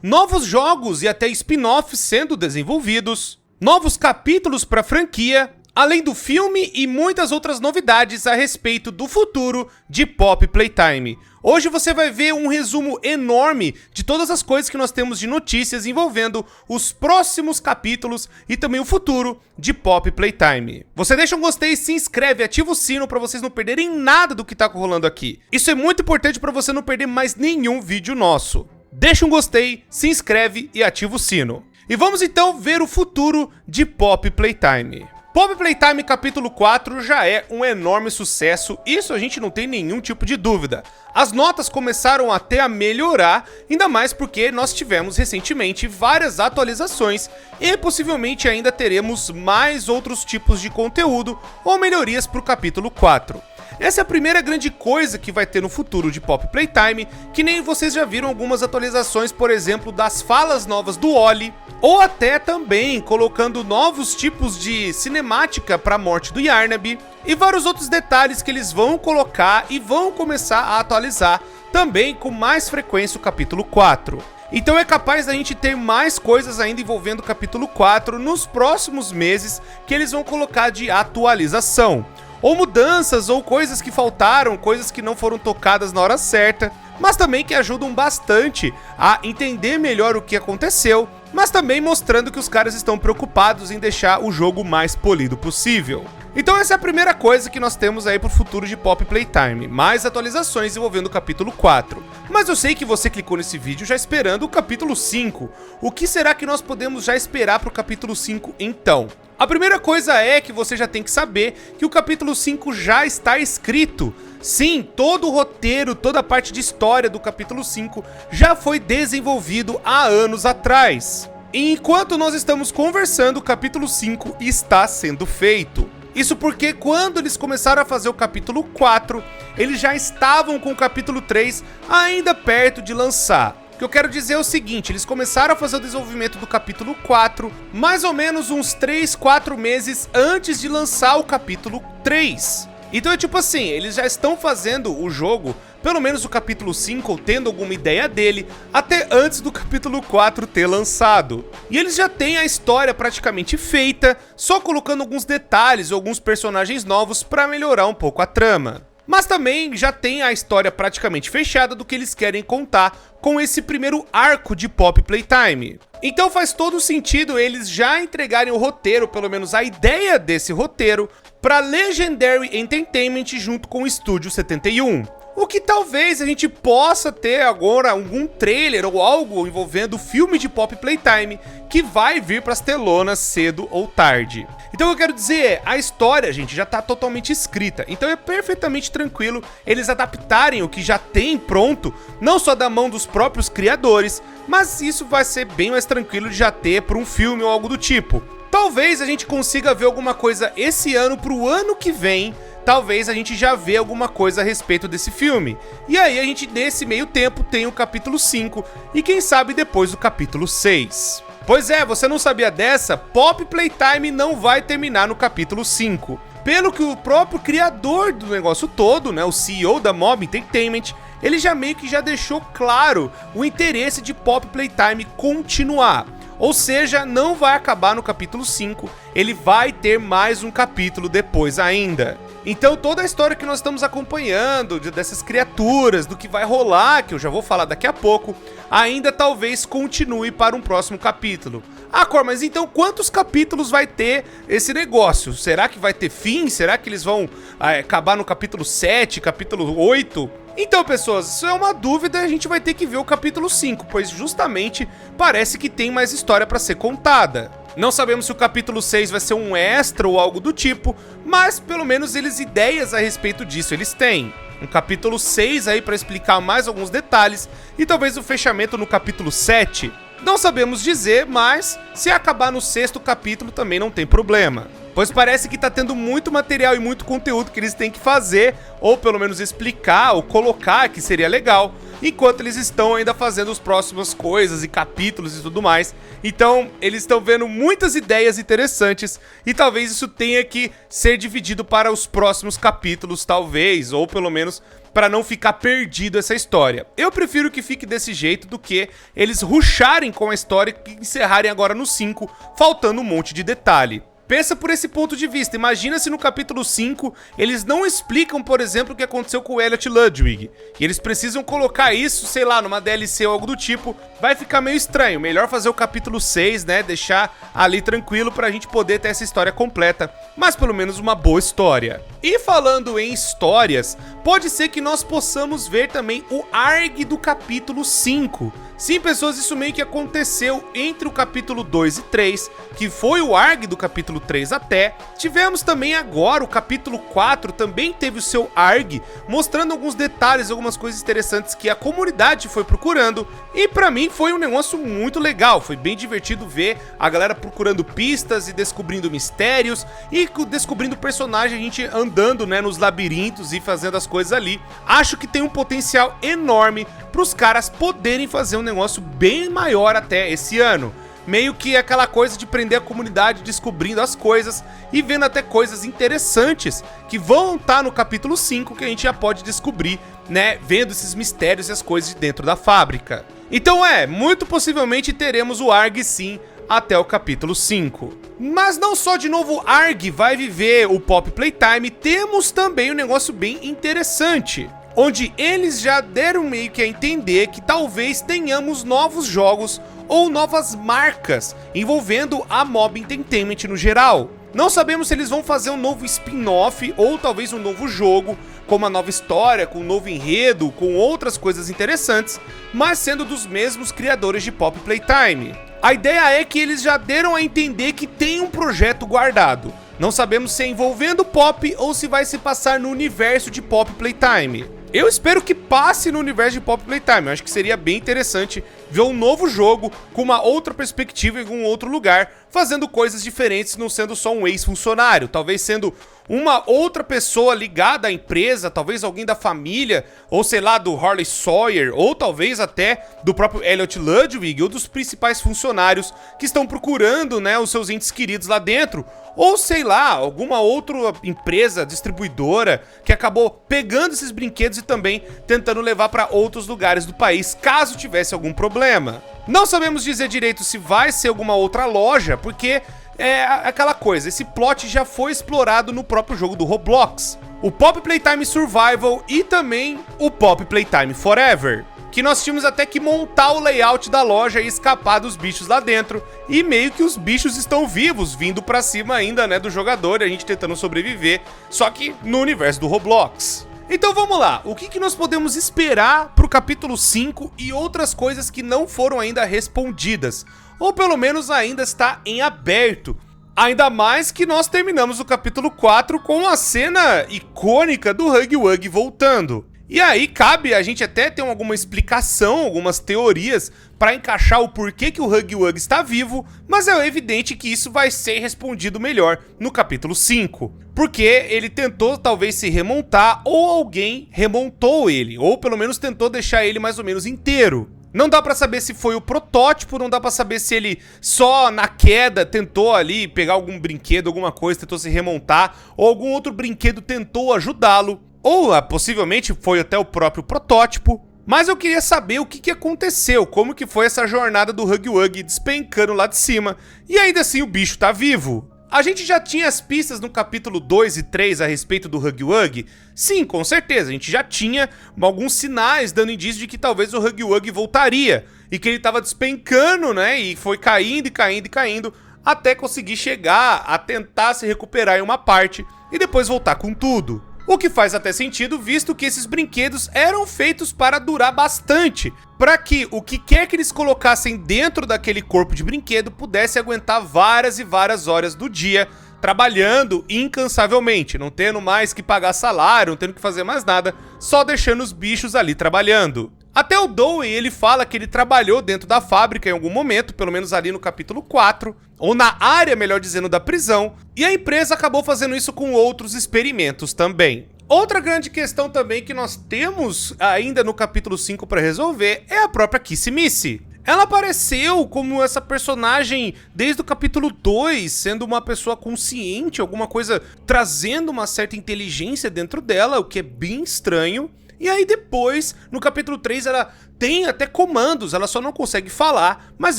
novos jogos e até spin-offs sendo desenvolvidos, novos capítulos para a franquia, além do filme e muitas outras novidades a respeito do futuro de Poppy Playtime. Hoje você vai ver um resumo enorme de todas as coisas que nós temos de notícias envolvendo os próximos capítulos e também o futuro de Poppy Playtime. Você deixa um gostei, se inscreve, ativa o sino para vocês não perderem nada do que tá rolando aqui. Isso é muito importante para você não perder mais nenhum vídeo nosso. Deixa um gostei, se inscreve e ativa o sino. E vamos então ver o futuro de Poppy Playtime. Poppy Playtime capítulo 4 já é um enorme sucesso, isso a gente não tem nenhum tipo de dúvida. As notas começaram até a melhorar, ainda mais porque nós tivemos recentemente várias atualizações e possivelmente ainda teremos mais outros tipos de conteúdo ou melhorias para o capítulo 4. Essa é a primeira grande coisa que vai ter no futuro de Poppy Playtime, que nem vocês já viram algumas atualizações, por exemplo, das falas novas do Ollie, ou até também colocando novos tipos de cinemática para a morte do Yarnab, e vários outros detalhes que eles vão colocar e vão começar a atualizar também com mais frequência o capítulo 4. Então é capaz da gente ter mais coisas ainda envolvendo o capítulo 4 nos próximos meses que eles vão colocar de atualização. Ou mudanças, ou coisas que faltaram, coisas que não foram tocadas na hora certa, mas também que ajudam bastante a entender melhor o que aconteceu, mas também mostrando que os caras estão preocupados em deixar o jogo mais polido possível. Então essa é a primeira coisa que nós temos aí pro futuro de Poppy Playtime, mais atualizações envolvendo o capítulo 4. Mas eu sei que você clicou nesse vídeo já esperando o capítulo 5. O que será que nós podemos já esperar pro capítulo 5 então? A primeira coisa é que você já tem que saber que o capítulo 5 já está escrito. Sim, todo o roteiro, toda a parte de história do capítulo 5 já foi desenvolvido há anos atrás. E enquanto nós estamos conversando, o capítulo 5 está sendo feito. Isso porque quando eles começaram a fazer o capítulo 4, eles já estavam com o capítulo 3 ainda perto de lançar. O que eu quero dizer é o seguinte, eles começaram a fazer o desenvolvimento do capítulo 4 mais ou menos uns 3, 4 meses antes de lançar o capítulo 3. Então é tipo assim, eles já estão fazendo o jogo, pelo menos o capítulo 5, ou tendo alguma ideia dele, até antes do capítulo 4 ter lançado. E eles já têm a história praticamente feita, só colocando alguns detalhes ou alguns personagens novos para melhorar um pouco a trama. Mas também já tem a história praticamente fechada do que eles querem contar com esse primeiro arco de Poppy Playtime. Então faz todo sentido eles já entregarem o roteiro, pelo menos a ideia desse roteiro, para Legendary Entertainment junto com o Estúdio 71. O que talvez a gente possa ter agora algum trailer ou algo envolvendo o filme de Poppy Playtime que vai vir para as telonas cedo ou tarde. Então o que eu quero dizer é, a história, gente, já está totalmente escrita, então é perfeitamente tranquilo eles adaptarem o que já tem pronto, não só da mão dos próprios criadores, mas isso vai ser bem mais tranquilo de já ter para um filme ou algo do tipo. Talvez a gente consiga ver alguma coisa esse ano para o ano que vem, talvez a gente já vê alguma coisa a respeito desse filme. E aí a gente nesse meio tempo tem o capítulo 5 e quem sabe depois o capítulo 6. Pois é, você não sabia dessa? Poppy Playtime não vai terminar no capítulo 5. Pelo que o próprio criador do negócio todo, né, o CEO da Mob Entertainment, ele já meio que já deixou claro o interesse de Poppy Playtime continuar. Ou seja, não vai acabar no capítulo 5, ele vai ter mais um capítulo depois ainda. Então toda a história que nós estamos acompanhando, dessas criaturas, do que vai rolar, que eu já vou falar daqui a pouco, ainda talvez continue para um próximo capítulo. Ah, Cor, mas então quantos capítulos vai ter esse negócio? Será que vai ter fim? Será que eles vão acabar no capítulo 7, capítulo 8? Então, pessoas, isso é uma dúvida, a gente vai ter que ver o capítulo 5, pois justamente parece que tem mais história para ser contada. Não sabemos se o capítulo 6 vai ser um extra ou algo do tipo, mas pelo menos ideias a respeito disso eles têm. Um capítulo 6 aí para explicar mais alguns detalhes e talvez o fechamento no capítulo 7. Não sabemos dizer, mas se acabar no 6º capítulo também não tem problema. Pois parece que tá tendo muito material e muito conteúdo que eles têm que fazer, ou pelo menos explicar, ou colocar, que seria legal, enquanto eles estão ainda fazendo as próximas coisas e capítulos e tudo mais. Então, eles estão vendo muitas ideias interessantes e talvez isso tenha que ser dividido para os próximos capítulos, talvez, ou pelo menos para não ficar perdido essa história. Eu prefiro que fique desse jeito do que eles rusharem com a história e encerrarem agora no 5, faltando um monte de detalhe. Pensa por esse ponto de vista, imagina se no capítulo 5 eles não explicam, por exemplo, o que aconteceu com o Elliot Ludwig. E eles precisam colocar isso, sei lá, numa DLC ou algo do tipo, vai ficar meio estranho. Melhor fazer o capítulo 6, né, deixar ali tranquilo pra gente poder ter essa história completa, mas pelo menos uma boa história. E falando em histórias, pode ser que nós possamos ver também o ARG do capítulo 5. Sim, pessoas, isso meio que aconteceu entre o capítulo 2 e 3, que foi o ARG do capítulo 3 até. Tivemos também agora o capítulo 4, também teve o seu ARG, mostrando alguns detalhes, algumas coisas interessantes que a comunidade foi procurando. E pra mim foi um negócio muito legal, foi bem divertido ver a galera procurando pistas e descobrindo mistérios e descobrindo personagens, a gente andando, né, nos labirintos e fazendo as coisas ali. Acho que tem um potencial enorme para os caras poderem fazer um negócio bem maior até esse ano. Meio que aquela coisa de prender a comunidade descobrindo as coisas e vendo até coisas interessantes que vão estar no capítulo 5 que a gente já pode descobrir, né, vendo esses mistérios e as coisas de dentro da fábrica. Então muito possivelmente teremos o ARG sim até o capítulo 5. Mas não só de novo o ARG vai viver o Poppy Playtime, temos também um negócio bem interessante, onde eles já deram meio que a entender que talvez tenhamos novos jogos ou novas marcas envolvendo a Mob Entertainment no geral. Não sabemos se eles vão fazer um novo spin-off ou talvez um novo jogo, com uma nova história, com um novo enredo, com outras coisas interessantes, mas sendo dos mesmos criadores de Poppy Playtime. A ideia é que eles já deram a entender que tem um projeto guardado. Não sabemos se é envolvendo Poppy ou se vai se passar no universo de Poppy Playtime. Eu espero que passe no universo de Poppy Playtime, eu acho que seria bem interessante ver um novo jogo com uma outra perspectiva em algum outro lugar, fazendo coisas diferentes, não sendo só um ex-funcionário, talvez sendo uma outra pessoa ligada à empresa, talvez alguém da família, ou sei lá, do Harley Sawyer, ou talvez até do próprio Elliot Ludwig, ou dos principais funcionários que estão procurando, né, os seus entes queridos lá dentro, ou sei lá, alguma outra empresa distribuidora que acabou pegando esses brinquedos e também tentando levar para outros lugares do país, caso tivesse algum problema. Não sabemos dizer direito se vai ser alguma outra loja, porque é aquela coisa, esse plot já foi explorado no próprio jogo do Roblox, o Poppy Playtime Survival e também o Poppy Playtime Forever, que nós tínhamos até que montar o layout da loja e escapar dos bichos lá dentro, e meio que os bichos estão vivos, vindo pra cima ainda, né, do jogador, e a gente tentando sobreviver, só que no universo do Roblox. Então vamos lá, o que nós podemos esperar pro capítulo 5 e outras coisas que não foram ainda respondidas, ou pelo menos ainda está em aberto. Ainda mais que nós terminamos o capítulo 4 com a cena icônica do Huggy Wuggy voltando. E aí cabe a gente até ter alguma explicação, algumas teorias para encaixar o porquê que o Huggy Wuggy está vivo, mas é evidente que isso vai ser respondido melhor no capítulo 5. Porque ele tentou talvez se remontar ou alguém remontou ele, ou pelo menos tentou deixar ele mais ou menos inteiro. Não dá pra saber se foi o protótipo, não dá pra saber se ele só na queda tentou ali pegar algum brinquedo, alguma coisa, tentou se remontar, ou algum outro brinquedo tentou ajudá-lo, ou possivelmente foi até o próprio protótipo. Mas eu queria saber o que aconteceu, como que foi essa jornada do Huggy Wuggy despencando lá de cima, e ainda assim o bicho tá vivo. A gente já tinha as pistas no capítulo 2 e 3 a respeito do Huggy Wuggy? Sim, com certeza, a gente já tinha alguns sinais dando indício de que talvez o Huggy Wuggy voltaria, e que ele tava despencando, né, e foi caindo e caindo e caindo, até conseguir chegar a tentar se recuperar em uma parte, e depois voltar com tudo. O que faz até sentido, visto que esses brinquedos eram feitos para durar bastante, para que o que quer que eles colocassem dentro daquele corpo de brinquedo pudesse aguentar várias e várias horas do dia, trabalhando incansavelmente, não tendo mais que pagar salário, não tendo que fazer mais nada, só deixando os bichos ali trabalhando. Até o Dewey, ele fala que ele trabalhou dentro da fábrica em algum momento, pelo menos ali no capítulo 4, ou na área, melhor dizendo, da prisão, e a empresa acabou fazendo isso com outros experimentos também. Outra grande questão também que nós temos ainda no capítulo 5 para resolver é a própria Kissimissy. Ela apareceu como essa personagem desde o capítulo 2, sendo uma pessoa consciente, alguma coisa trazendo uma certa inteligência dentro dela, o que é bem estranho. E aí depois, no capítulo 3, ela tem até comandos, ela só não consegue falar, mas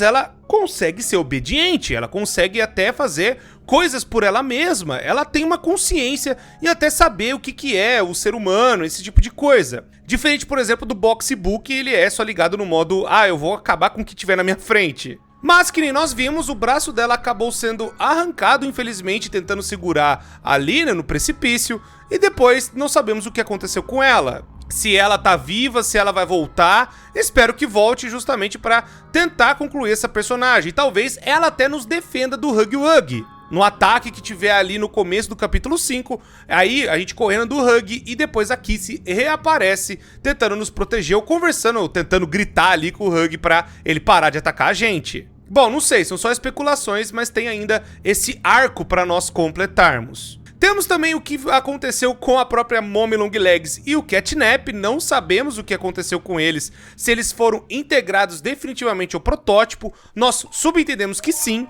ela consegue ser obediente, ela consegue até fazer coisas por ela mesma, ela tem uma consciência e até saber o que é o ser humano, esse tipo de coisa. Diferente, por exemplo, do Boxy Boo, que ele é só ligado no modo, eu vou acabar com o que tiver na minha frente. Mas que nem nós vimos, o braço dela acabou sendo arrancado, infelizmente, tentando segurar a Lina no precipício, e depois não sabemos o que aconteceu com ela. Se ela tá viva, se ela vai voltar, espero que volte justamente para tentar concluir essa personagem. Talvez ela até nos defenda do Huggy Wuggy. No ataque que tiver ali no começo do capítulo 5, aí a gente correndo do Huggy e depois a Kissy reaparece tentando nos proteger ou conversando, ou tentando gritar ali com o Huggy pra ele parar de atacar a gente. Bom, não sei, são só especulações, mas tem ainda esse arco para nós completarmos. Temos também o que aconteceu com a própria Mommy Longlegs e o Catnap, não sabemos o que aconteceu com eles, se eles foram integrados definitivamente ao protótipo, nós subentendemos que sim,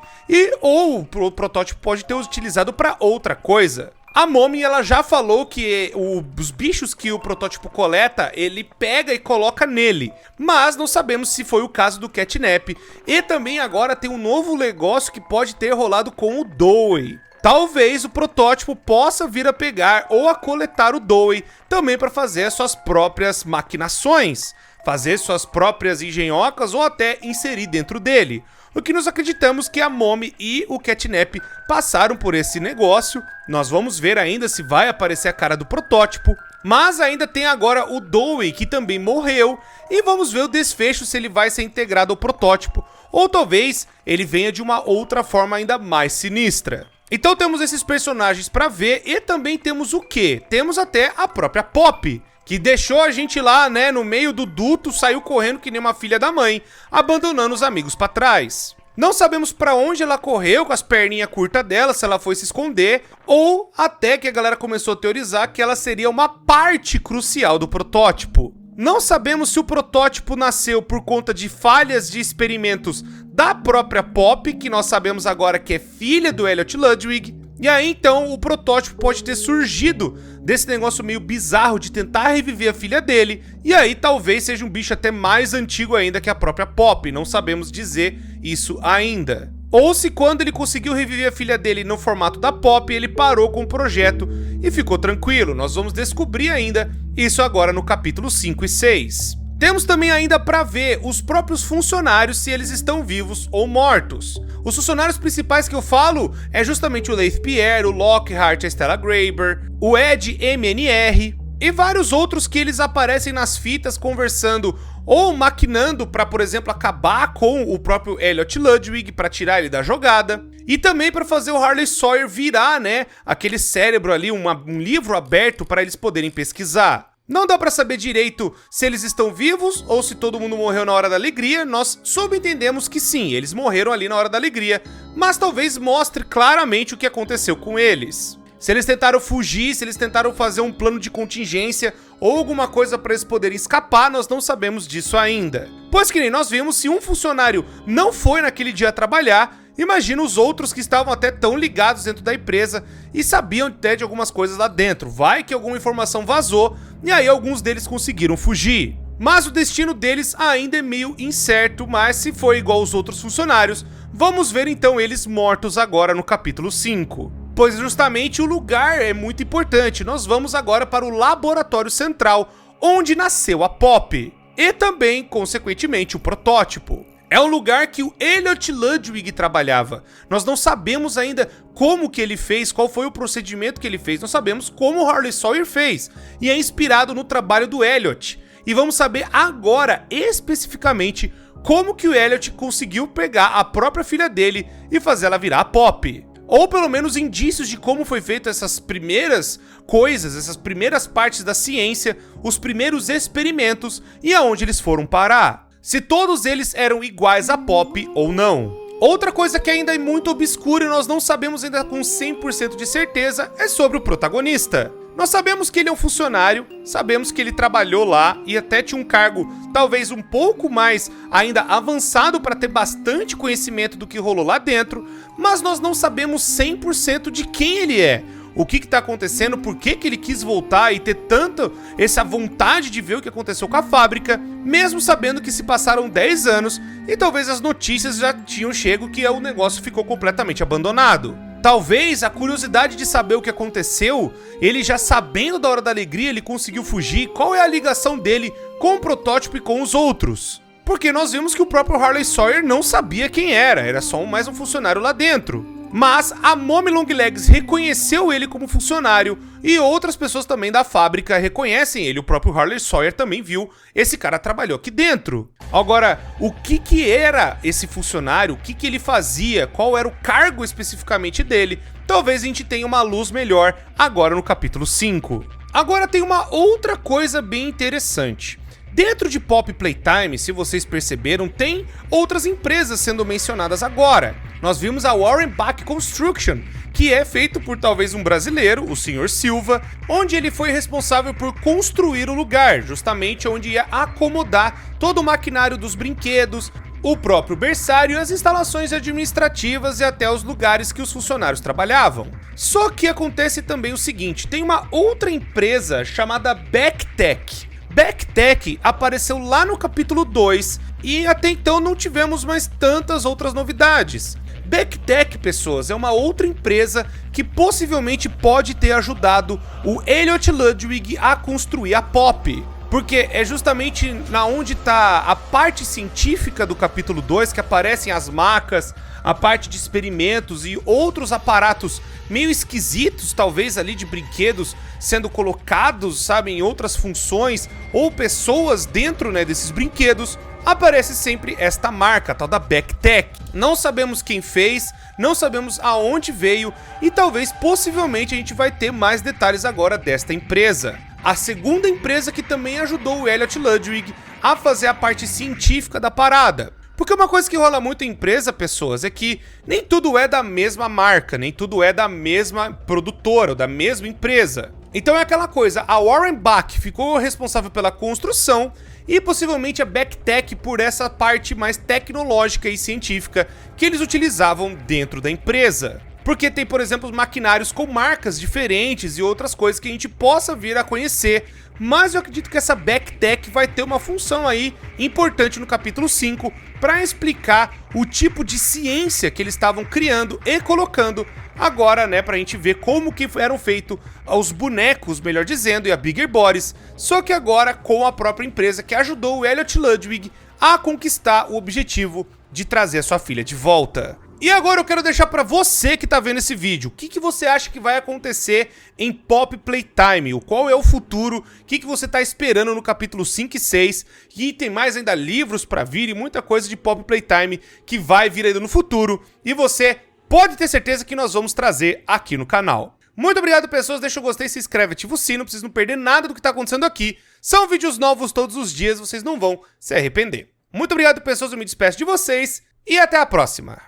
ou o protótipo pode ter utilizado para outra coisa. A Mommy, ela já falou que os bichos que o protótipo coleta, ele pega e coloca nele, mas não sabemos se foi o caso do Catnap, e também agora tem um novo negócio que pode ter rolado com o Dewey. Talvez o protótipo possa vir a pegar ou a coletar o Dewey também para fazer suas próprias maquinações, fazer suas próprias engenhocas ou até inserir dentro dele. O que nós acreditamos que a Mommy e o Catnap passaram por esse negócio. Nós vamos ver ainda se vai aparecer a cara do protótipo, mas ainda tem agora o Dewey que também morreu e vamos ver o desfecho se ele vai ser integrado ao protótipo ou talvez ele venha de uma outra forma ainda mais sinistra. Então temos esses personagens pra ver e também temos o quê? Temos até a própria Pop, que deixou a gente lá, né, no meio do duto, saiu correndo que nem uma filha da mãe, abandonando os amigos pra trás. Não sabemos pra onde ela correu com as perninhas curtas dela, se ela foi se esconder, ou até que a galera começou a teorizar que ela seria uma parte crucial do protótipo. Não sabemos se o protótipo nasceu por conta de falhas de experimentos da própria Pop, que nós sabemos agora que é filha do Elliot Ludwig, e aí então o protótipo pode ter surgido desse negócio meio bizarro de tentar reviver a filha dele, e aí talvez seja um bicho até mais antigo ainda que a própria Pop, não sabemos dizer isso ainda. Ou se quando ele conseguiu reviver a filha dele no formato da Pop, ele parou com o projeto e ficou tranquilo. Nós vamos descobrir ainda isso agora no capítulo 5 e 6. Temos também ainda para ver os próprios funcionários se eles estão vivos ou mortos. Os funcionários principais que eu falo é justamente o Leith Pierre, o Lockhart, a Stella Graber, o Ed MNR e vários outros que eles aparecem nas fitas conversando ou maquinando para, por exemplo, acabar com o próprio Elliot Ludwig para tirar ele da jogada. E também para fazer o Harley Sawyer virar, né, aquele cérebro ali, um livro aberto para eles poderem pesquisar. Não dá pra saber direito se eles estão vivos ou se todo mundo morreu na hora da alegria, nós subentendemos que sim, eles morreram ali na hora da alegria, mas talvez mostre claramente o que aconteceu com eles. Se eles tentaram fugir, se eles tentaram fazer um plano de contingência ou alguma coisa para eles poderem escapar, nós não sabemos disso ainda. Pois que nem nós vimos, se um funcionário não foi naquele dia trabalhar, imagina os outros que estavam até tão ligados dentro da empresa e sabiam até de algumas coisas lá dentro. Vai que alguma informação vazou e aí alguns deles conseguiram fugir. Mas o destino deles ainda é meio incerto, mas se for igual aos outros funcionários, vamos ver então eles mortos agora no capítulo 5. Pois justamente o lugar é muito importante, nós vamos agora para o laboratório central, onde nasceu a Pop. E também, consequentemente, o protótipo. É o lugar que o Elliot Ludwig trabalhava. Nós não sabemos ainda como que ele fez, qual foi o procedimento que ele fez. Nós sabemos como o Harley Sawyer fez. E é inspirado no trabalho do Elliot. E vamos saber agora, especificamente, como que o Elliot conseguiu pegar a própria filha dele e fazer ela virar a Pop. Ou pelo menos indícios de como foi feito essas primeiras coisas, essas primeiras partes da ciência, os primeiros experimentos e aonde eles foram parar. Se todos eles eram iguais a Pop ou não. Outra coisa que ainda é muito obscura e nós não sabemos ainda com 100% de certeza é sobre o protagonista. Nós sabemos que ele é um funcionário, sabemos que ele trabalhou lá e até tinha um cargo talvez um pouco mais ainda avançado para ter bastante conhecimento do que rolou lá dentro, mas nós não sabemos 100% de quem ele é. O que está acontecendo, por que ele quis voltar e ter tanta essa vontade de ver o que aconteceu com a fábrica, mesmo sabendo que se passaram 10 anos e talvez as notícias já tinham chego que o negócio ficou completamente abandonado. Talvez a curiosidade de saber o que aconteceu, ele já sabendo da hora da alegria, ele conseguiu fugir. Qual é a ligação dele com o protótipo e com os outros? Porque nós vimos que o próprio Harley Sawyer não sabia quem era só mais um funcionário lá dentro. Mas a Mommy Longlegs reconheceu ele como funcionário e outras pessoas também da fábrica reconhecem ele. O próprio Harley Sawyer também viu, esse cara trabalhou aqui dentro. Agora, o que era esse funcionário? O que ele fazia? Qual era o cargo especificamente dele? Talvez a gente tenha uma luz melhor agora no capítulo 5. Agora tem uma outra coisa bem interessante. Dentro de Poppy Playtime, se vocês perceberam, tem outras empresas sendo mencionadas agora. Nós vimos a Warren Bach Construction, que é feito por talvez um brasileiro, o Sr. Silva, onde ele foi responsável por construir o lugar, justamente onde ia acomodar todo o maquinário dos brinquedos, o próprio berçário, as instalações administrativas e até os lugares que os funcionários trabalhavam. Só que acontece também o seguinte, tem uma outra empresa chamada Backtech. Backtech apareceu lá no capítulo 2 e até então não tivemos mais tantas outras novidades. Backtech, pessoas, é uma outra empresa que possivelmente pode ter ajudado o Elliot Ludwig a construir a Poppy. Porque é justamente na onde está a parte científica do capítulo 2 que aparecem as macas, a parte de experimentos e outros aparatos meio esquisitos, talvez ali de brinquedos sendo colocados, sabe, em outras funções ou pessoas dentro, né, desses brinquedos. Aparece sempre esta marca, a tal da Backtech. Não sabemos quem fez, não sabemos aonde veio e talvez possivelmente a gente vai ter mais detalhes agora desta empresa. A segunda empresa que também ajudou o Elliot Ludwig a fazer a parte científica da parada. Porque uma coisa que rola muito em empresa, pessoas, é que nem tudo é da mesma marca, nem tudo é da mesma produtora ou da mesma empresa. Então é aquela coisa, a Warren Bach ficou responsável pela construção e possivelmente a Backtech por essa parte mais tecnológica e científica que eles utilizavam dentro da empresa. Porque tem, por exemplo, maquinários com marcas diferentes e outras coisas que a gente possa vir a conhecer, mas eu acredito que essa Backtech vai ter uma função aí importante no capítulo 5 para explicar o tipo de ciência que eles estavam criando e colocando agora, né, pra gente ver como que eram feitos os bonecos, melhor dizendo, e a Bigger Bodies, só que agora com a própria empresa que ajudou o Elliot Ludwig a conquistar o objetivo de trazer a sua filha de volta. E agora eu quero deixar pra você que tá vendo esse vídeo, o que você acha que vai acontecer em Poppy Playtime? Qual é o futuro? O que você tá esperando no capítulo 5 e 6? E tem mais ainda livros pra vir e muita coisa de Poppy Playtime que vai vir ainda no futuro. E você pode ter certeza que nós vamos trazer aqui no canal. Muito obrigado, pessoas. Deixa o gostei, se inscreve, ativa o sino pra vocês não perderem nada do que tá acontecendo aqui. São vídeos novos todos os dias, vocês não vão se arrepender. Muito obrigado, pessoas. Eu me despeço de vocês e até a próxima.